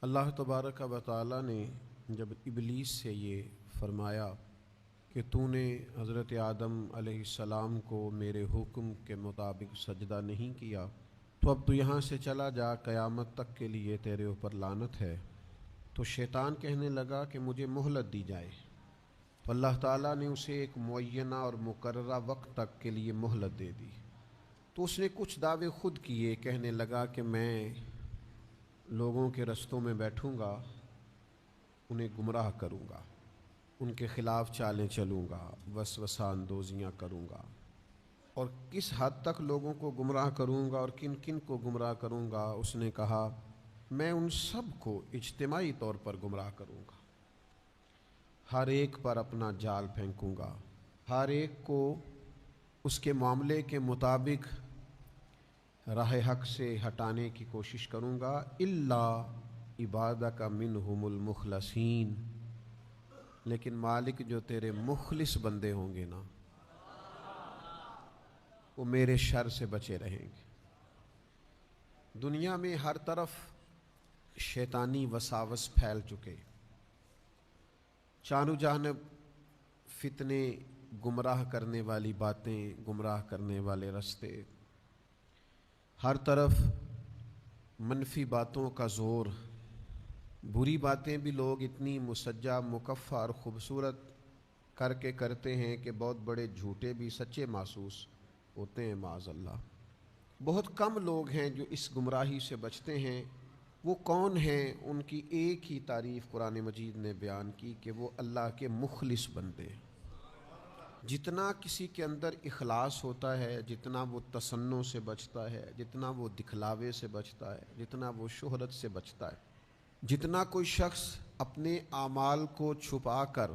اللہ تبارک و تعالی نے جب ابلیس سے یہ فرمایا کہ تو نے حضرت آدم علیہ السلام کو میرے حکم کے مطابق سجدہ نہیں کیا، تو اب تو یہاں سے چلا جا، قیامت تک کے لیے تیرے اوپر لعنت ہے۔ تو شیطان کہنے لگا کہ مجھے مہلت دی جائے، تو اللہ تعالیٰ نے اسے ایک معینہ اور مقررہ وقت تک کے لیے مہلت دے دی۔ تو اس نے کچھ دعوے خود کیے، کہنے لگا کہ میں لوگوں کے رستوں میں بیٹھوں گا، انہیں گمراہ کروں گا، ان کے خلاف چالیں چلوں گا، وسوسہ اندوزیاں کروں گا، اور کس حد تک لوگوں کو گمراہ کروں گا اور کن کن کو گمراہ کروں گا۔ اس نے کہا میں ان سب کو اجتماعی طور پر گمراہ کروں گا، ہر ایک پر اپنا جال پھینکوں گا، ہر ایک کو اس کے معاملے کے مطابق راہ حق سے ہٹانے کی کوشش کروں گا، الا عبادک منہم المخلصین، لیکن مالک جو تیرے مخلص بندے ہوں گے نا، وہ میرے شر سے بچے رہیں گے۔ دنیا میں ہر طرف شیطانی وساوس پھیل چکے، چاروں جانب فتنے، گمراہ کرنے والی باتیں، گمراہ کرنے والے رستے، ہر طرف منفی باتوں کا زور، بری باتیں بھی لوگ اتنی مسجع، مکفّہ اور خوبصورت کر کے کرتے ہیں کہ بہت بڑے جھوٹے بھی سچے محسوس ہوتے ہیں، معاذ اللہ۔ بہت کم لوگ ہیں جو اس گمراہی سے بچتے ہیں۔ وہ کون ہیں؟ ان کی ایک ہی تعریف قرآن مجید نے بیان کی کہ وہ اللہ کے مخلص بندے ہیں۔ جتنا کسی کے اندر اخلاص ہوتا ہے، جتنا وہ تصنع سے بچتا ہے، جتنا وہ دکھلاوے سے بچتا ہے، جتنا وہ شہرت سے بچتا ہے، جتنا کوئی شخص اپنے اعمال کو چھپا کر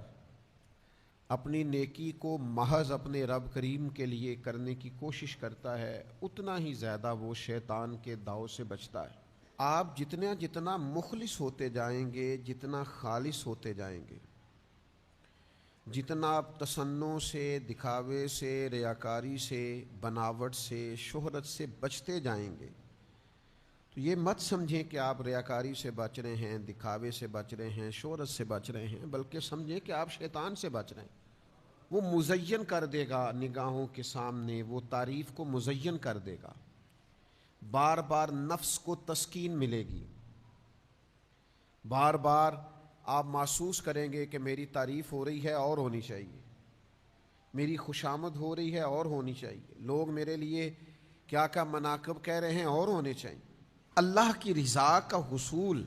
اپنی نیکی کو محض اپنے رب کریم کے لیے کرنے کی کوشش کرتا ہے، اتنا ہی زیادہ وہ شیطان کے داؤ سے بچتا ہے۔ آپ جتنا مخلص ہوتے جائیں گے، جتنا خالص ہوتے جائیں گے، جتنا آپ تصنع سے، دکھاوے سے، ریاکاری سے، بناوٹ سے، شہرت سے بچتے جائیں گے، تو یہ مت سمجھیں کہ آپ ریاکاری سے بچ رہے ہیں، دکھاوے سے بچ رہے ہیں، شہرت سے بچ رہے ہیں، بلکہ سمجھیں کہ آپ شیطان سے بچ رہے ہیں۔ وہ مزین کر دے گا نگاہوں کے سامنے، وہ تعریف کو مزین کر دے گا، بار بار نفس کو تسکین ملے گی، بار بار آپ محسوس کریں گے کہ میری تعریف ہو رہی ہے اور ہونی چاہیے، میری خوشامد ہو رہی ہے اور ہونی چاہیے، لوگ میرے لیے کیا کیا مناقب کہہ رہے ہیں اور ہونے چاہیے۔ اللہ کی رضا کا حصول